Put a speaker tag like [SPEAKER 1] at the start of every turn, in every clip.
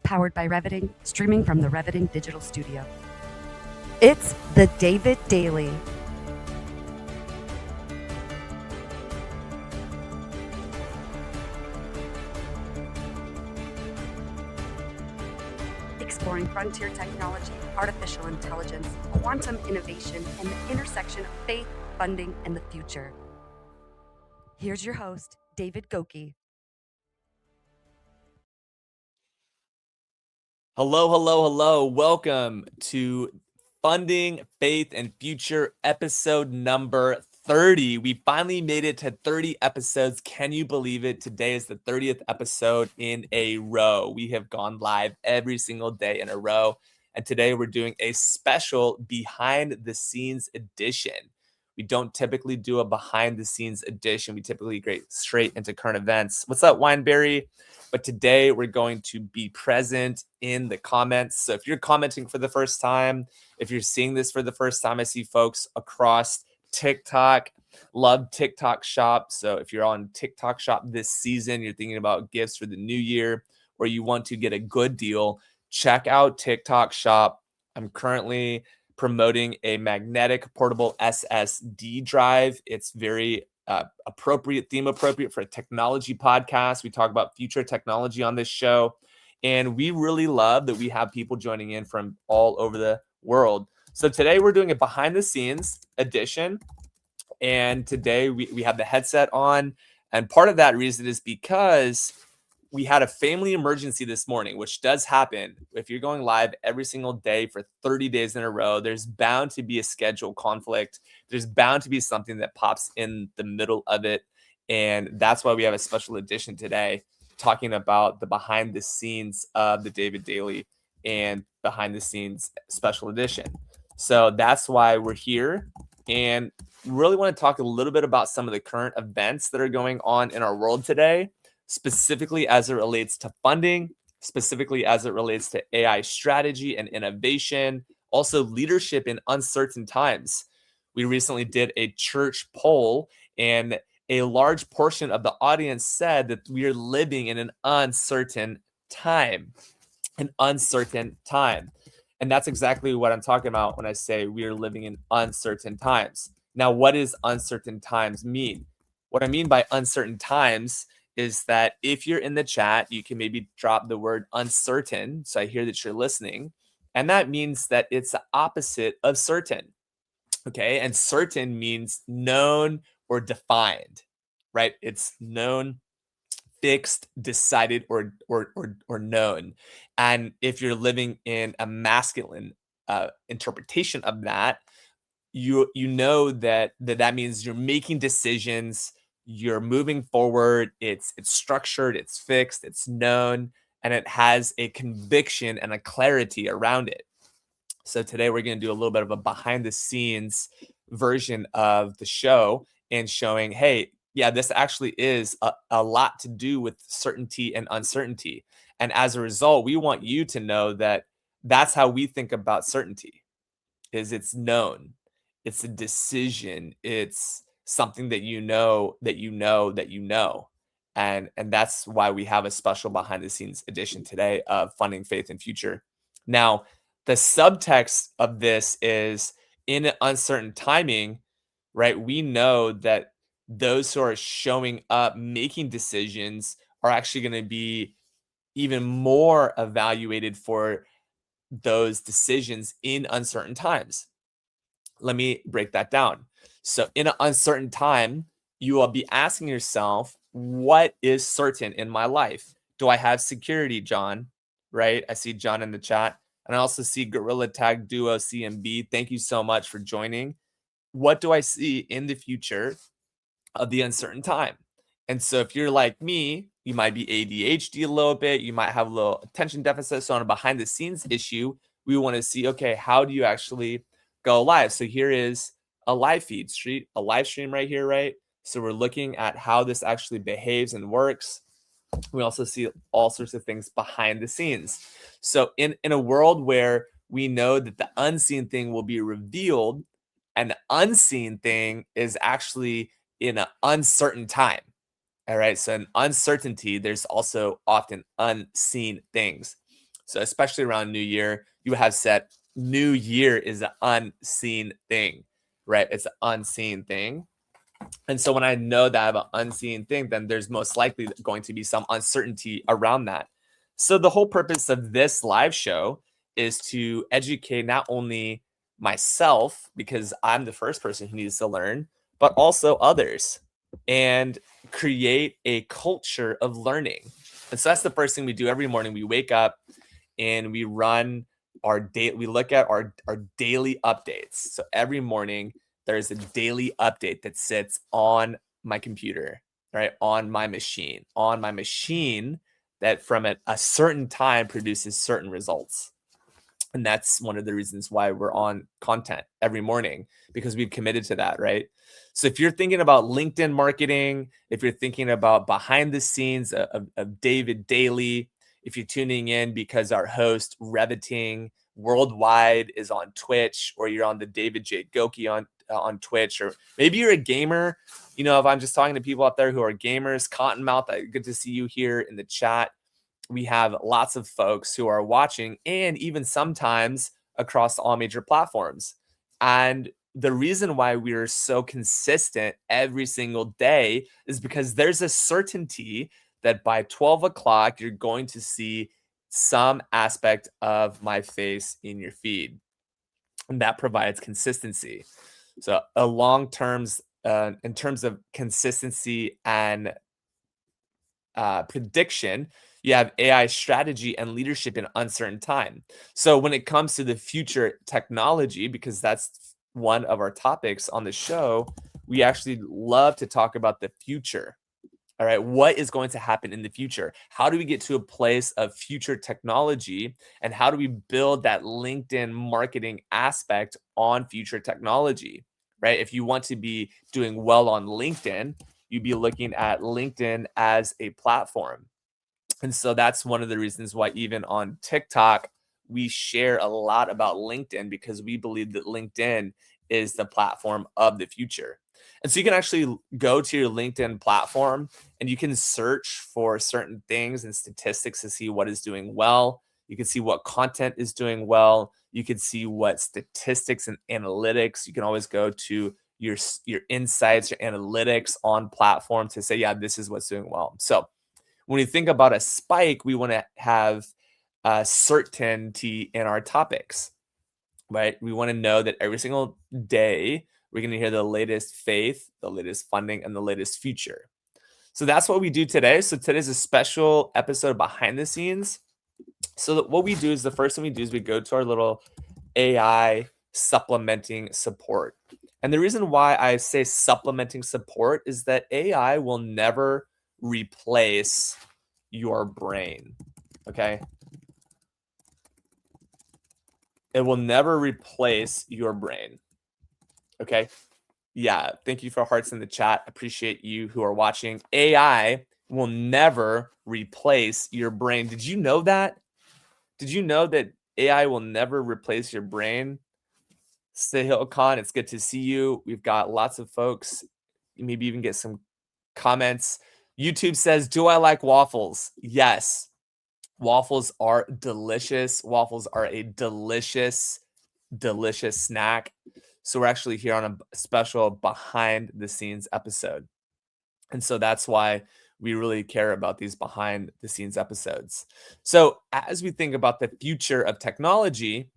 [SPEAKER 1] powered by Reviting, streaming from the Reviting Digital Studio. It's the David Daily. Exploring frontier technology, artificial intelligence, quantum innovation, and the intersection of faith, funding, and the future. Here's your host, David Goki.
[SPEAKER 2] Hello. Welcome to Funding, Faith, and Future, episode number 30. We finally made it to 30 episodes. Can you believe it? Today is the 30th episode in a row. We have gone live every single day in a row. And today we're doing a special behind the scenes edition. We don't typically do a behind the scenes edition. We typically go straight into current events. What's up, Wineberry? But today we're going to be present in the comments. So if you're commenting for the first time, if you're seeing this for the first time, I see folks across TikTok. Love TikTok Shop. So if you're on TikTok Shop this season, you're thinking about gifts for the new year, or you want to get a good deal, check out TikTok Shop. I'm currently promoting a magnetic portable SSD drive. It's very theme appropriate for a technology podcast. We talk about future technology on this show. And we really love that we have people joining in from all over the world. So today we're doing a behind the scenes edition. And today we have the headset on. And part of that reason is because we had a family emergency this morning, which does happen. If you're going live every single day for 30 days in a row, there's bound to be a schedule conflict. There's bound to be something that pops in the middle of it. And that's why we have a special edition today talking about the behind the scenes of the David Daily and behind the scenes special edition. So that's why we're here. And really want to talk a little bit about some of the current events that are going on in our world today, specifically as it relates to funding, specifically as it relates to AI strategy and innovation, also leadership in uncertain times. We recently did a church poll, and a large portion of the audience said that we are living in an uncertain time. An uncertain time. And that's exactly what I'm talking about when I say we are living in uncertain times. Now, what does uncertain times mean? What I mean by uncertain times is that if you're in the chat, you can maybe drop the word uncertain. So I hear that you're listening. And that means that it's the opposite of certain. Okay. And certain means known or defined, right? It's known, fixed, decided, or known. And if you're living in a masculine interpretation of that, you know that means you're making decisions, you're moving forward, it's structured, it's fixed, it's known, and it has a conviction and a clarity around it. So today we're going to do a little bit of a behind the scenes version of the show and showing, hey, yeah, this actually is a lot to do with certainty and uncertainty. And as a result, we want you to know that that's how we think about certainty, is it's known. It's a decision. It's something that you know, that you know, that you know. And that's why we have a special behind the scenes edition today of Funding, Faith, and Future. Now, the subtext of this is in an uncertain timing, right? We know that those who are showing up, making decisions are actually going to be even more evaluated for those decisions in uncertain times. Let me break that down. So in an uncertain time, you will be asking yourself, what is certain in my life? Do I have security, John? Right? I see John in the chat. And I also see Gorilla Tag Duo CMB. Thank you so much for joining. What do I see in the future of the uncertain time? And so if you're like me, you might be ADHD a little bit. You might have a little attention deficit. So on a behind the scenes issue, we want to see, okay, how do you actually go live? So here is a live feed, a live stream right here, right? So we're looking at how this actually behaves and works. We also see all sorts of things behind the scenes. So in a world where we know that the unseen thing will be revealed, and the unseen thing is actually in an uncertain time. All right. So in uncertainty, there's also often unseen things. So especially around New Year, you have said New Year is an unseen thing, right? It's an unseen thing. And so when I know that I have an unseen thing, then there's most likely going to be some uncertainty around that. So the whole purpose of this live show is to educate not only myself, because I'm the first person who needs to learn, but also others, and create a culture of learning. And so that's the first thing we do every morning. We wake up and we run our day. We look at our daily updates. So every morning there's a daily update that sits on my computer, right? On my machine, that from a certain time produces certain results. And that's one of the reasons why we're on content every morning, because we've committed to that, right? So if you're thinking about LinkedIn marketing, if you're thinking about behind the scenes of David Daly, if you're tuning in because our host Reviting Worldwide is on Twitch, or you're on the David J. Goki on Twitch, or maybe you're a gamer. If I'm just talking to people out there who are gamers, Cottonmouth, good to see you here in the chat. We have lots of folks who are watching, and even sometimes across all major platforms. And the reason why we're so consistent every single day is because there's a certainty that by 12 o'clock, you're going to see some aspect of my face in your feed. And that provides consistency. So a long terms, in terms of consistency and prediction, you have AI strategy and leadership in uncertain time. So when it comes to the future technology, because that's one of our topics on the show, we actually love to talk about the future. All right, what is going to happen in the future? How do we get to a place of future technology, and how do we build that LinkedIn marketing aspect on future technology, right? If you want to be doing well on LinkedIn, you'd be looking at LinkedIn as a platform. And so that's one of the reasons why even on TikTok, we share a lot about LinkedIn, because we believe that LinkedIn is the platform of the future. And so you can actually go to your LinkedIn platform and you can search for certain things and statistics to see what is doing well. You can see what content is doing well. You can see what statistics and analytics. You can always go to your insights, your analytics on platform to say, yeah, this is what's doing well. So when you think about a spike, we want to have certainty in our topics, right? We want to know that every single day we're going to hear the latest faith, the latest funding, and the latest future. So that's what we do today. So today's a special episode behind the scenes. So what we do is, the first thing we do is we go to our little AI supplementing support. And the reason why I say supplementing support is that AI will never replace your brain, okay? It will never replace your brain, okay? Yeah, thank you for hearts in the chat. Appreciate you who are watching. AI will never replace your brain. Did you know that? Did you know that AI will never replace your brain? Sahil Khan, it's good to see you. We've got lots of folks. Maybe even get some comments. YouTube says, do I like waffles? Yes. Waffles are delicious. Waffles are a delicious, delicious snack. So we're actually here on a special behind the scenes episode. And so that's why we really care about these behind the scenes episodes. So as we think about the future of technology,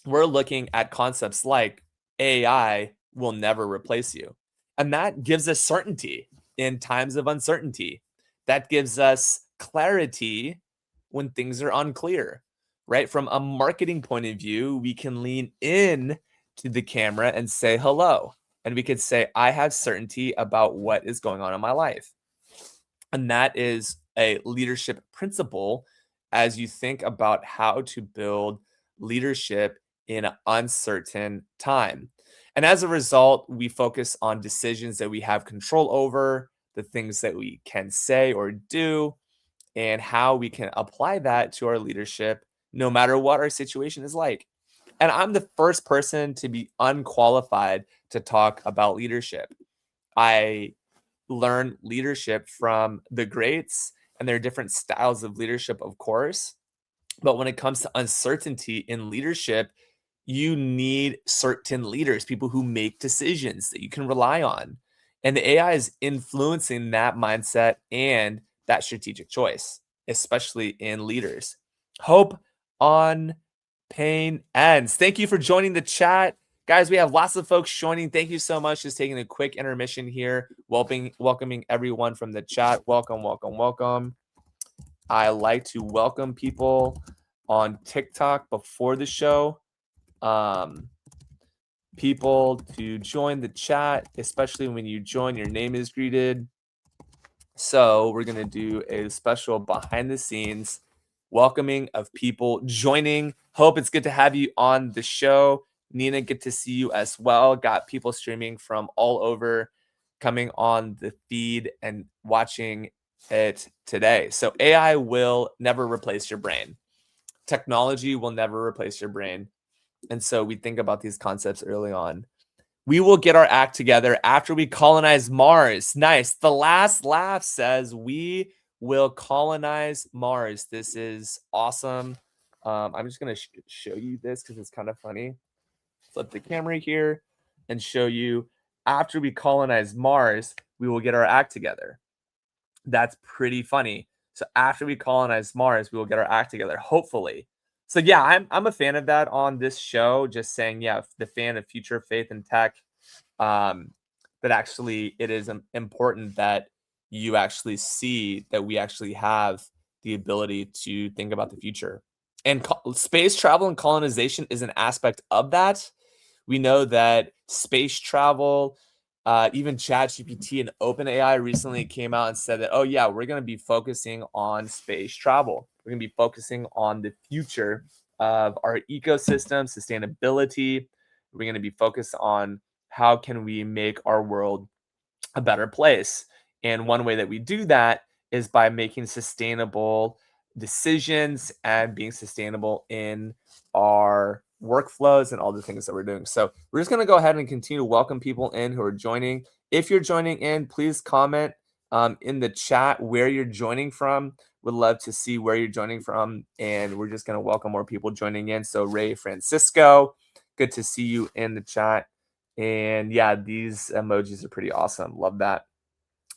[SPEAKER 2] we're looking at concepts like AI will never replace you. And that gives us certainty in times of uncertainty. That gives us clarity when things are unclear, right? From a marketing point of view, we can lean in to the camera and say hello. And we could say, I have certainty about what is going on in my life. And that is a leadership principle as you think about how to build leadership in an uncertain time. And as a result, we focus on decisions that we have control over, the things that we can say or do, and how we can apply that to our leadership, no matter what our situation is like. And I'm the first person to be unqualified to talk about leadership. I learn leadership from the greats, and there are different styles of leadership, of course. But when it comes to uncertainty in leadership, you need certain leaders, people who make decisions that you can rely on. And the AI is influencing that mindset and that strategic choice, especially in leaders. Hope on pain ends. Thank you for joining the chat. Guys, we have lots of folks joining. Thank you so much. Just taking a quick intermission here, welcoming everyone from the chat. Welcome, welcome, welcome. I like to welcome people on TikTok before the show. People to join the chat, especially when you join, your name is greeted. So we're going to do a special behind the scenes welcoming of people joining. Hope, it's good to have you on the show. Nina, good to see you as well. Got people streaming from all over coming on the feed and watching it today. So AI will never replace your brain. Technology will never replace your brain. And so we think about these concepts early on. We will get our act together after we colonize Mars. Nice. The last laugh says we will colonize Mars. This is awesome. I'm just going to show you this because it's kind of funny. Flip the camera here and show you after we colonize Mars, we will get our act together. That's pretty funny. So after we colonize Mars, we will get our act together, hopefully. So yeah, I'm a fan of that on this show. Just saying, yeah, the fan of future faith and tech. But actually, it is important that you actually see that we actually have the ability to think about the future. And space travel and colonization is an aspect of that. We know that space travel, even ChatGPT and OpenAI recently came out and said that, oh yeah, we're going to be focusing on space travel. We're going to be focusing on the future of our ecosystem, sustainability. We're going to be focused on how can we make our world a better place. And one way that we do that is by making sustainable decisions and being sustainable in our workflows and all the things that we're doing. So we're just going to go ahead and continue to welcome people in who are joining. If you're joining in, please comment in the chat where you're joining from. Would love to see where you're joining from. And we're just going to welcome more people joining in. So Ray Francisco, good to see you in the chat. And yeah, these emojis are pretty awesome. Love that.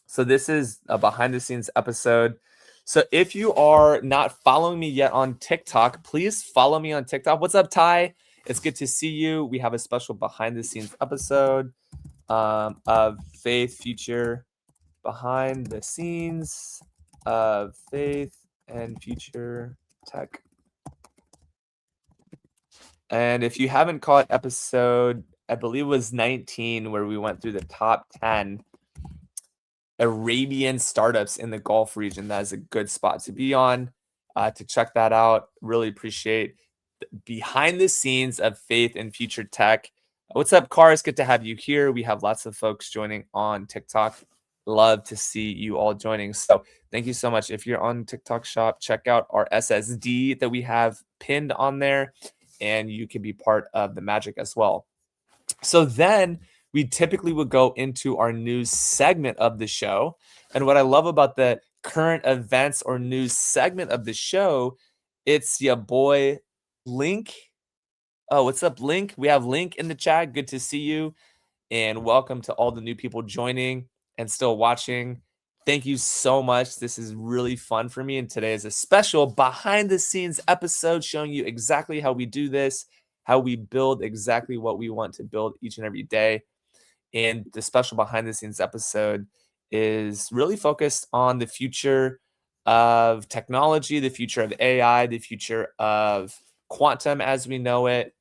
[SPEAKER 2] So this is a behind the scenes episode. So if you are not following me yet on TikTok, please follow me on TikTok. What's up, Ty? It's good to see you. We have a special behind the scenes episode of Faith Future, behind the scenes of Faith and Future Tech. And if you haven't caught episode, I believe it was 19, where we went through the top 10 Arabian startups in the Gulf region, that is a good spot to be on, to check that out. Really appreciate behind the scenes of Faith and Future Tech. What's up, Cars? Good to have you here. We have lots of folks joining on TikTok. Love to see you all joining. So thank you so much. If you're on TikTok Shop, check out our SSD that we have pinned on there, and you can be part of the magic as well. So then we typically would go into our news segment of the show. And what I love about the current events or news segment of the show, it's your boy Link. Oh, what's up, Link? We have Link in the chat. Good to see you. And welcome to all the new people joining and still watching. Thank you so much. This is really fun for me. And today is a special behind the scenes episode showing you exactly how we do this, how we build exactly what we want to build each and every day. And the special behind the scenes episode is really focused on the future of technology, the future of AI, the future of quantum as we know it.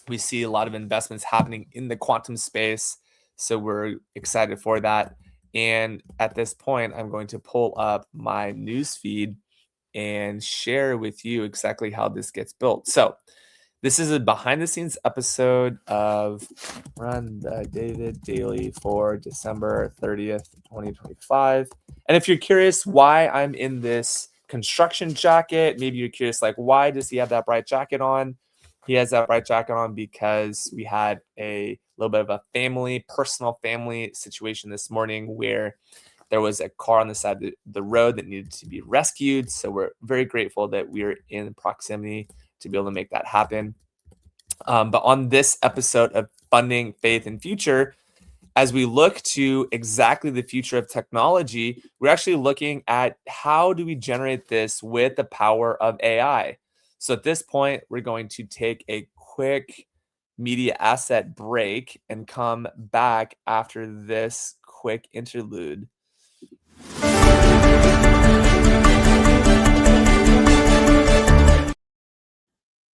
[SPEAKER 2] We see a lot of investments happening in the quantum space. So we're excited for that. And at this point, I'm going to pull up my news feed and share with you exactly how this gets built. So this is a behind the scenes episode of Run the David Daily for December 30th, 2025. And if you're curious why I'm in this construction jacket, maybe you're curious, like, why does he have that bright jacket on? He has that bright jacket on because we had a little bit of a personal family situation this morning where there was a car on the side of the road that needed to be rescued. So we're very grateful that we're in proximity to be able to make that happen. But on this episode of Funding, Faith, and Future, as we look to exactly the future of technology, we're actually looking at how do we generate this with the power of AI. So at this point, we're going to take a quick media asset break and come back after this quick interlude.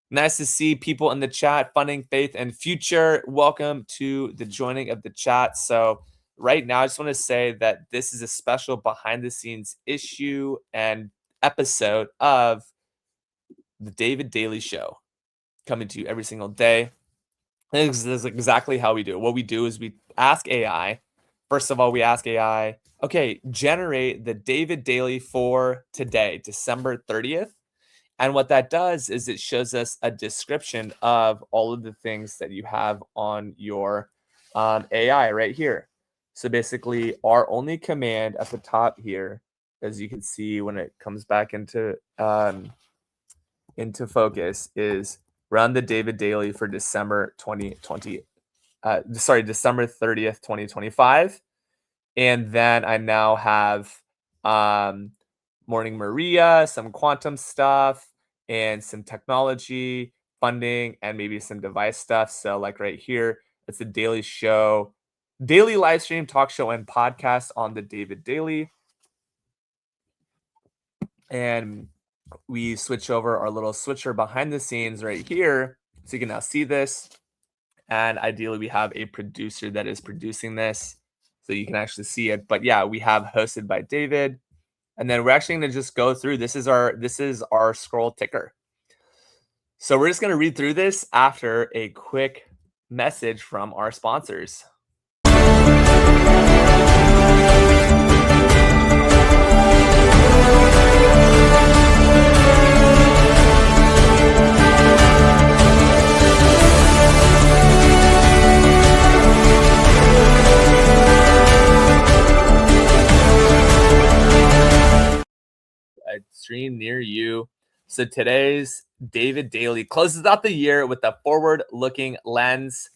[SPEAKER 2] Nice to see people in the chat, Funding, Faith, and Future. Welcome to the joining of the chat. So right now, I just want to say that this is a special behind the scenes issue and episode of the David Daily Show, coming to you every single day. This is exactly how we do it. What we do is we ask AI. First of all, we ask AI, okay, generate the David Daily for today, December 30th. And what that does is it shows us a description of all of the things that you have on your AI right here. So basically, our only command at the top here, as you can see when it comes back into focus, is run the David Daily for December 2020. December 30th, 2025. And then I now have Morning Maria, some quantum stuff, and some technology, funding, and maybe some device stuff. So like right here, it's the daily show, daily live stream, talk show, and podcast on the David Daily. And we switch over our little switcher behind the scenes right here. So you can now see this. And ideally, we have a producer that is producing this, so you can actually see it. But yeah, we have hosted by David. And then we're actually going to just go through. This is our scroll ticker. So we're just going to read through this after a quick message from our sponsors. A stream near you. So today's David Daily closes out the year with a forward-looking lens.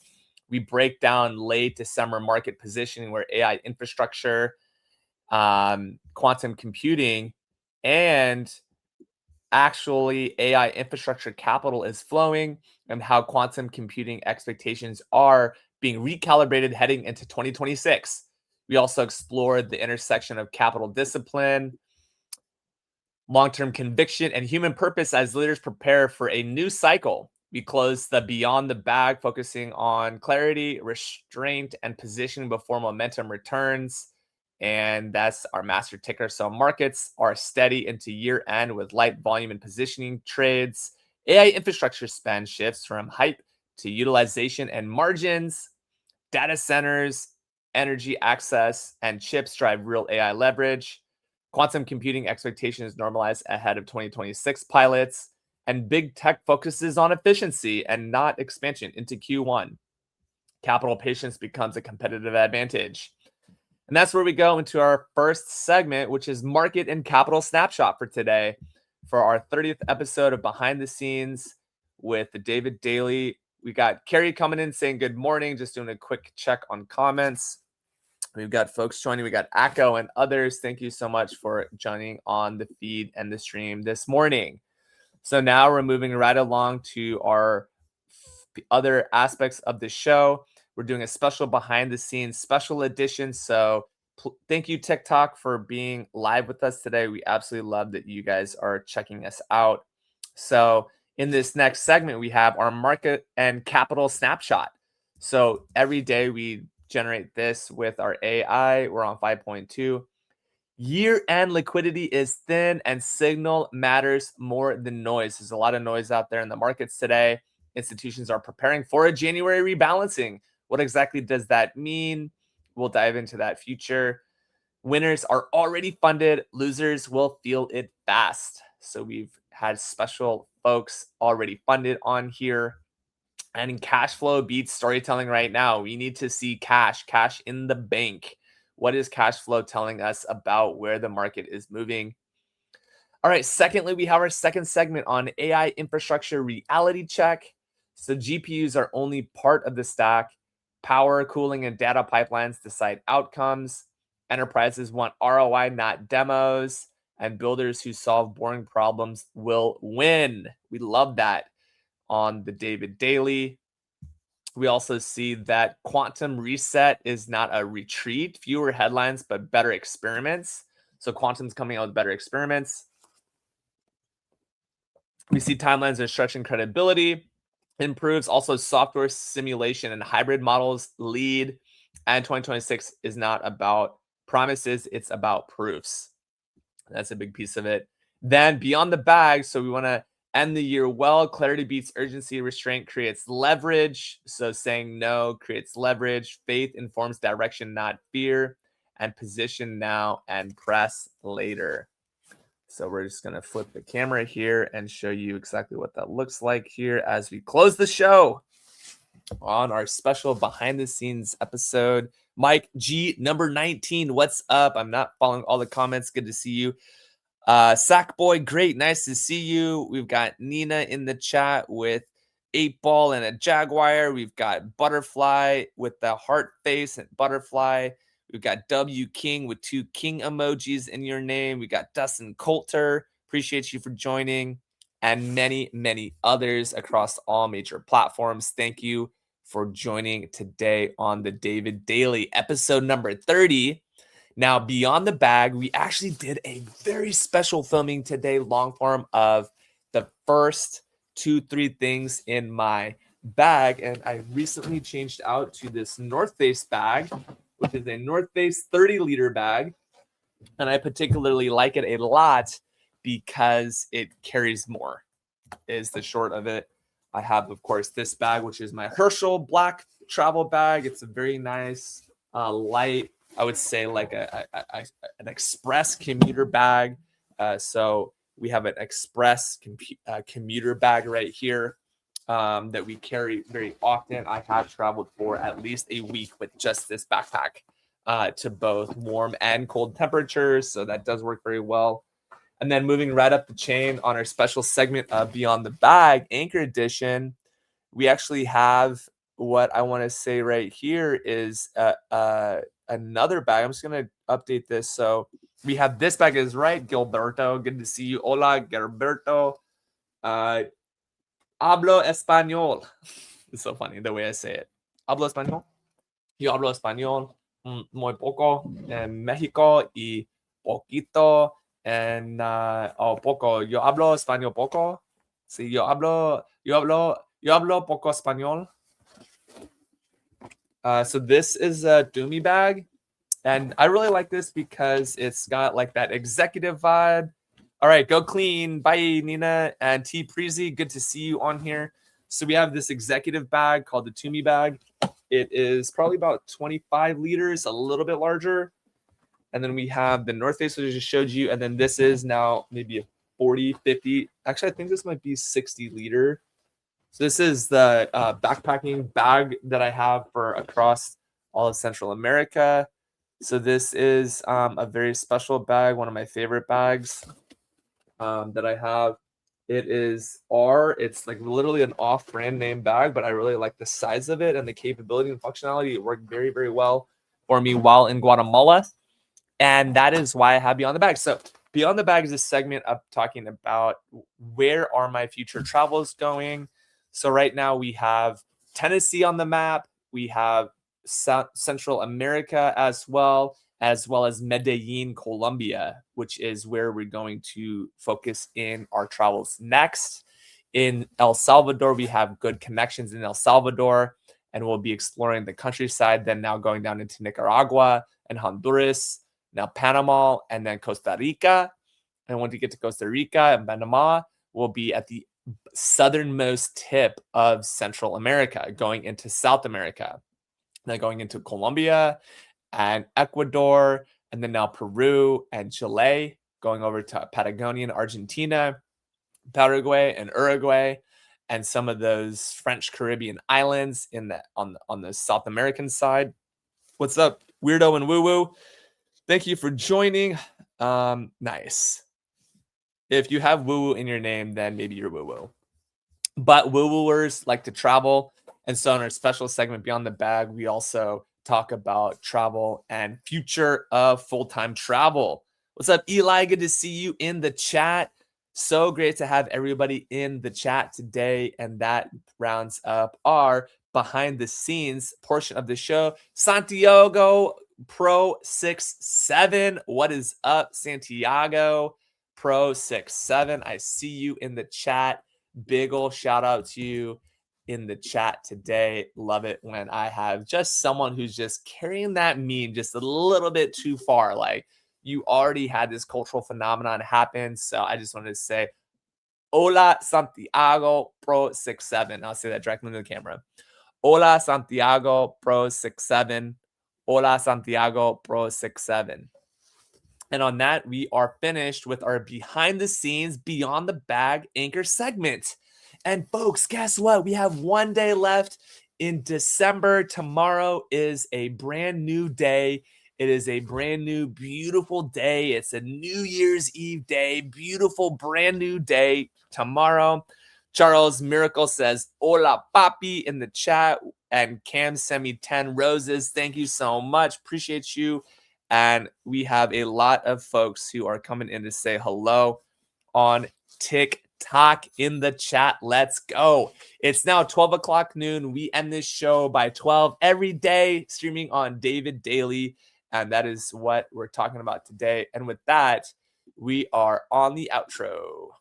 [SPEAKER 2] We break down late December market positioning where AI infrastructure, quantum computing, and actually AI infrastructure capital is flowing, and how quantum computing expectations are being recalibrated heading into 2026. We also explored the intersection of capital discipline, long-term conviction, and human purpose as leaders prepare for a new cycle. We close the Beyond the Bag, focusing on clarity, restraint, and positioning before momentum returns. And that's our master ticker. So markets are steady into year end with light volume and positioning trades. AI infrastructure spend shifts from hype to utilization and margins. Data centers, energy access, and chips drive real AI leverage. Quantum computing expectations normalize ahead of 2026 pilots, and big tech focuses on efficiency and not expansion into Q1. Capital patience becomes a competitive advantage. And that's where we go into our first segment, which is Market and Capital Snapshot for today, for our 30th episode of Behind the Scenes with the David Daily. We got Carrie coming in saying good morning, just doing a quick check on comments. We've got folks joining. We got Akko and others. Thank you so much for joining on the feed and the stream this morning. So now we're moving right along to our other aspects of the show. We're doing a special behind the scenes special edition. So thank you, TikTok, for being live with us today. We absolutely love that you guys are checking us out. So in this next segment, we have our market and capital snapshot. So every day we generate this with our AI. We're on 5.2. Year-end liquidity is thin and signal matters more than noise. There's a lot of noise out there in the markets today. Institutions are preparing for a January rebalancing. What exactly does that mean? We'll dive into that future. Winners are already funded. Losers will feel it fast. So we've had special folks already funded on here. And cash flow beats storytelling right now. We need to see cash in the bank. What is cash flow telling us about where the market is moving? All right, secondly, we have our second segment on AI infrastructure reality check. So GPUs are only part of the stack. Power, cooling, and data pipelines decide outcomes. Enterprises want ROI, not demos. And builders who solve boring problems will win. We love that on the David Daily. We also see that quantum reset is not a retreat, fewer headlines, but better experiments. So quantum's coming out with better experiments. We see timelines are stretching credibility, improves. Also, software simulation and hybrid models lead. And 2026 is not about promises, it's about proofs. That's a big piece of it. Then beyond the bag, so we want to end the year well. Clarity beats urgency. Restraint creates leverage. So saying no creates leverage. Faith informs direction, not fear. And position now and press later. So we're just going to flip the camera here and show you exactly what that looks like here as we close the show on our special behind the scenes episode. Mike G, number 19. What's up? I'm not following all the comments. Good to see you. Sackboy, great. Nice to see you. We've got Nina in the chat with 8-ball and a jaguar. We've got Butterfly with the heart face and butterfly. We've got W King with 2 king emojis in your name. We got Dustin Coulter. Appreciate you for joining. And many, many others across all major platforms. Thank you for joining today on the David Daily, episode number 30. Now, beyond the bag, we actually did a very special filming today, long form of the first 2-3 things in my bag. And I recently changed out to this North Face bag, which is a North Face 30-liter bag. And I particularly like it a lot because it carries more, is the short of it. I have, of course, this bag, which is my Herschel black travel bag. It's a very nice, light, I would say like an express commuter bag. So we have an express commuter bag right here that we carry very often. I have traveled for at least a week with just this backpack to both warm and cold temperatures. So that does work very well. And then moving right up the chain on our special segment of Beyond the Bag, Anchor Edition, we actually have what I want to say right here is another bag. I'm just going to update this. So we have this bag is right. Gilberto, good to see you. Hola, Gilberto. Hablo español. It's so funny the way I say it. Hablo español. Yo hablo español muy poco en México y poquito en poco. Yo hablo español poco. Sí, yo hablo poco español. So this is a Doomy bag, and I really like this because it's got like that executive vibe. All right, go clean. Bye, Nina and T Preezy. Good to see you on here. So we have this executive bag called the Toomey bag. It is probably about 25 liters, a little bit larger. And then we have the North Face, which I just showed you. And then this is now maybe a 40, 50. Actually, I think this might be 60 liter. So this is the backpacking bag that I have for across all of Central America. So this is a very special bag, one of my favorite bags that I have. It is it's like literally an off-brand name bag, but I really like the size of it and the capability and functionality. It worked very, very well for me while in Guatemala. And that is why I have Beyond the Bag. So Beyond the Bag is a segment of talking about where are my future travels going. So right now we have Tennessee on the map. We have Central America as well as Medellin, Colombia, which is where we're going to focus in our travels next. In El Salvador, we have good connections in El Salvador, and we'll be exploring the countryside, then now going down into Nicaragua and Honduras, now Panama, and then Costa Rica. And when we get to Costa Rica and Panama, we'll be at the southernmost tip of Central America, going into South America, then going into Colombia and Ecuador, and then now Peru and Chile, going over to Patagonia and Argentina, Paraguay and Uruguay, and some of those French Caribbean islands on the South American side. What's up, Weirdo and Woo Woo, thank you for joining. Nice. If you have woo woo in your name, then maybe you're woo woo. But woo wooers like to travel. And so in our special segment, Beyond the Bag, we also talk about travel and future of full-time travel. What's up, Eli? Good to see you in the chat. So great to have everybody in the chat today. And that rounds up our behind the scenes portion of the show. Santiago Pro 67. What is up, Santiago Pro 67? I see you in the chat. Big ol' shout out to you in the chat today. Love it when I have just someone who's just carrying that meme just a little bit too far. Like, you already had this cultural phenomenon happen. So I just wanted to say, Hola Santiago Pro 67. I'll say that directly into the camera. Hola Santiago Pro 67. Hola Santiago Pro 67. And on that, we are finished with our behind the scenes, beyond the bag anchor segment. And folks, guess what? We have one day left in December. Tomorrow is a brand new day. It is a brand new, beautiful day. It's a New Year's Eve day. Beautiful, brand new day tomorrow. Charles Miracle says, Hola, papi, in the chat. And Cam sent me 10 roses. Thank you so much. Appreciate you. And we have a lot of folks who are coming in to say hello on TikTok in the chat. Let's go. It's now 12 o'clock noon. We end this show by 12 every day, streaming on David Daily. And that is what we're talking about today. And with that, we are on the outro.